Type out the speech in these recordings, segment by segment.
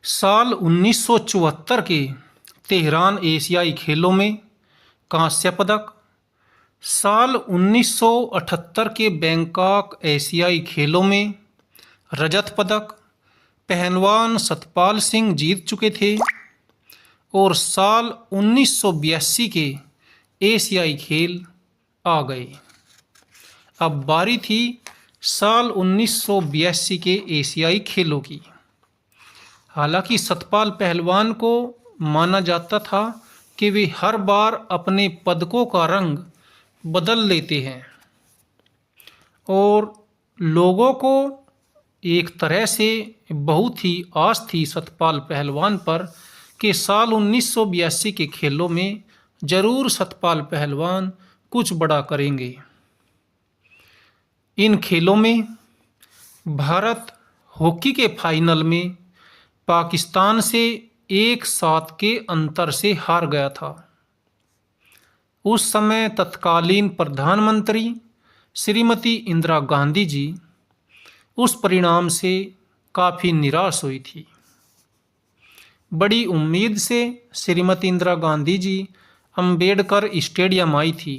साल 1974 के तेहरान एशियाई खेलों में कांस्य पदक, साल 1978 के बैंकॉक एशियाई खेलों में रजत पदक पहलवान सतपाल सिंह जीत चुके थे और साल 1982 के एशियाई खेल आ गए। अब बारी थी साल 1982 के एशियाई खेलों की। हालांकि सतपाल पहलवान को माना जाता था कि वे हर बार अपने पदकों का रंग बदल लेते हैं और लोगों को एक तरह से बहुत ही आस थी सतपाल पहलवान पर कि साल 1982 के खेलों में जरूर सतपाल पहलवान कुछ बड़ा करेंगे। इन खेलों में भारत हॉकी के फाइनल में पाकिस्तान से 1-7 के अंतर से हार गया था। उस समय तत्कालीन प्रधानमंत्री श्रीमती इंदिरा गांधी जी उस परिणाम से काफ़ी निराश हुई थी। बड़ी उम्मीद से श्रीमती इंदिरा गांधी जी अंबेडकर स्टेडियम आई थी।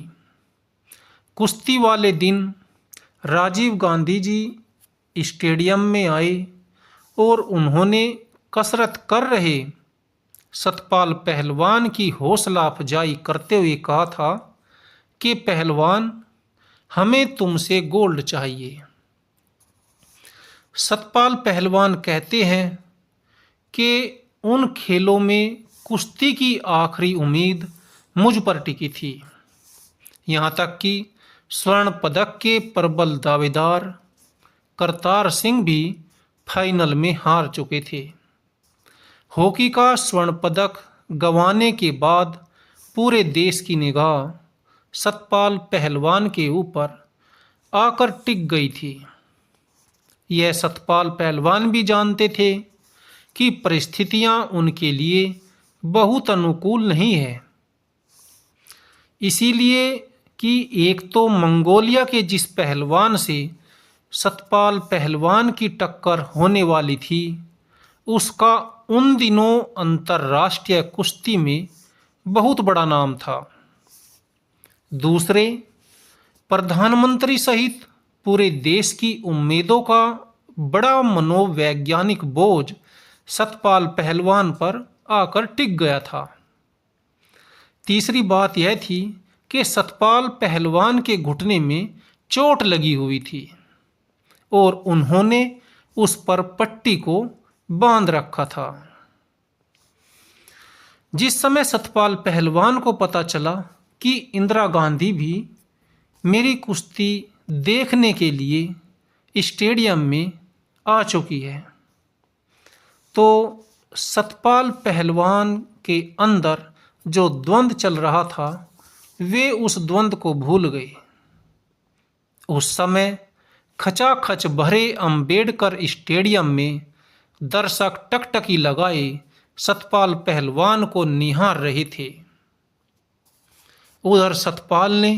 कुश्ती वाले दिन राजीव गांधी जी स्टेडियम में आए और उन्होंने कसरत कर रहे सतपाल पहलवान की हौसला अफजाई करते हुए कहा था कि पहलवान, हमें तुमसे गोल्ड चाहिए। सतपाल पहलवान कहते हैं कि उन खेलों में कुश्ती की आखिरी उम्मीद मुझ पर टिकी थी। यहाँ तक कि स्वर्ण पदक के प्रबल दावेदार करतार सिंह भी फाइनल में हार चुके थे। हॉकी का स्वर्ण पदक गंवाने के बाद पूरे देश की निगाह सतपाल पहलवान के ऊपर आकर टिक गई थी। यह सतपाल पहलवान भी जानते थे कि परिस्थितियां उनके लिए बहुत अनुकूल नहीं है। इसीलिए कि एक तो मंगोलिया के जिस पहलवान से सतपाल पहलवान की टक्कर होने वाली थी, उसका उन दिनों अंतर्राष्ट्रीय कुश्ती में बहुत बड़ा नाम था। दूसरे, प्रधानमंत्री सहित पूरे देश की उम्मीदों का बड़ा मनोवैज्ञानिक बोझ सतपाल पहलवान पर आकर टिक गया था। तीसरी बात यह थी कि सतपाल पहलवान के घुटने में चोट लगी हुई थी और उन्होंने उस पर पट्टी को बांध रखा था। जिस समय सतपाल पहलवान को पता चला कि इंदिरा गांधी भी मेरी कुश्ती देखने के लिए स्टेडियम में आ चुकी है, तो सतपाल पहलवान के अंदर जो द्वंद्व चल रहा था, वे उस द्वंद्व को भूल गए। उस समय खचाखच भरे अंबेडकर स्टेडियम में दर्शक टकटकी लगाए सतपाल पहलवान को निहार रहे थे। उधर सतपाल ने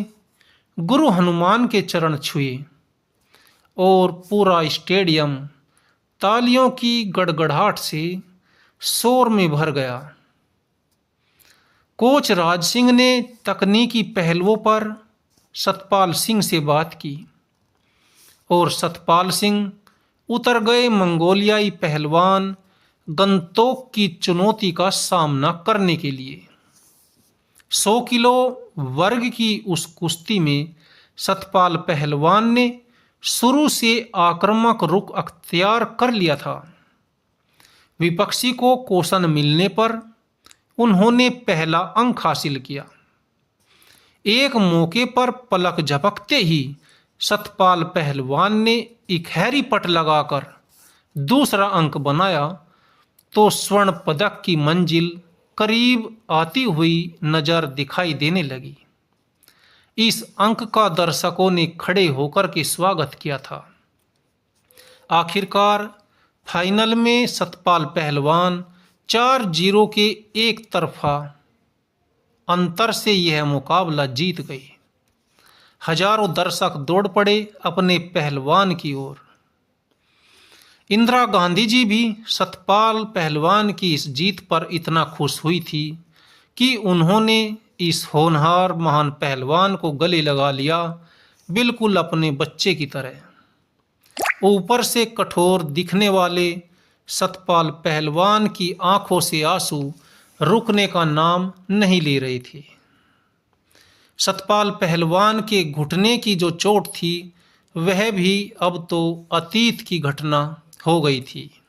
गुरु हनुमान के चरण छुए और पूरा स्टेडियम तालियों की गड़गड़ाहट से शोर में भर गया। कोच राज सिंह ने तकनीकी पहलुओं पर सतपाल सिंह से बात की और सतपाल सिंह उतर गए मंगोलियाई पहलवान गंतोक की चुनौती का सामना करने के लिए। 100 किलो वर्ग की उस कुश्ती में सतपाल पहलवान ने शुरू से आक्रामक रुख अख्तियार कर लिया था। विपक्षी को कौशन मिलने पर उन्होंने पहला अंक हासिल किया। एक मौके पर पलक झपकते ही सतपाल पहलवान ने इकहरी पट लगाकर दूसरा अंक बनाया तो स्वर्ण पदक की मंजिल करीब आती हुई नजर दिखाई देने लगी। इस अंक का दर्शकों ने खड़े होकर के स्वागत किया था। आखिरकार फाइनल में सतपाल पहलवान 4-0 के एक तरफा अंतर से यह मुकाबला जीत गए। हजारों दर्शक दौड़ पड़े अपने पहलवान की ओर। इंदिरा गांधी जी भी सतपाल पहलवान की इस जीत पर इतना खुश हुई थी कि उन्होंने इस होनहार महान पहलवान को गले लगा लिया, बिल्कुल अपने बच्चे की तरह। ऊपर से कठोर दिखने वाले सतपाल पहलवान की आंखों से आंसू रुकने का नाम नहीं ले रहे थे। सतपाल पहलवान के घुटने की जो चोट थी वह भी अब तो अतीत की घटना हो गई थी।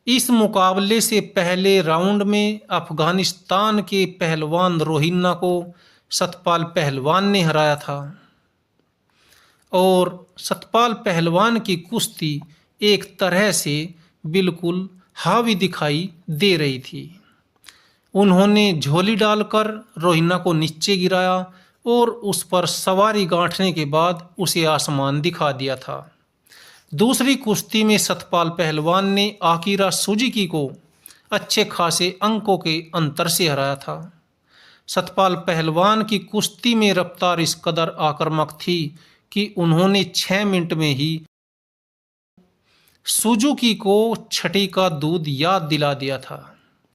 इस मुकाबले से पहले राउंड में अफगानिस्तान के पहलवान रोहिन्ना को सतपाल पहलवान ने हराया था और सतपाल पहलवान की कुश्ती एक तरह से बिल्कुल हावी दिखाई दे रही थी। उन्होंने झोली डालकर रोहिन्ना को नीचे गिराया और उस पर सवारी गांठने के बाद उसे आसमान दिखा दिया था। दूसरी कुश्ती में सतपाल पहलवान ने आकिरा सुजुकी को अच्छे खासे अंकों के अंतर से हराया था। सतपाल पहलवान की कुश्ती में रफ्तार इस कदर आक्रामक थी कि उन्होंने 6 मिनट में ही सुजुकी को छठी का दूध याद दिला दिया था।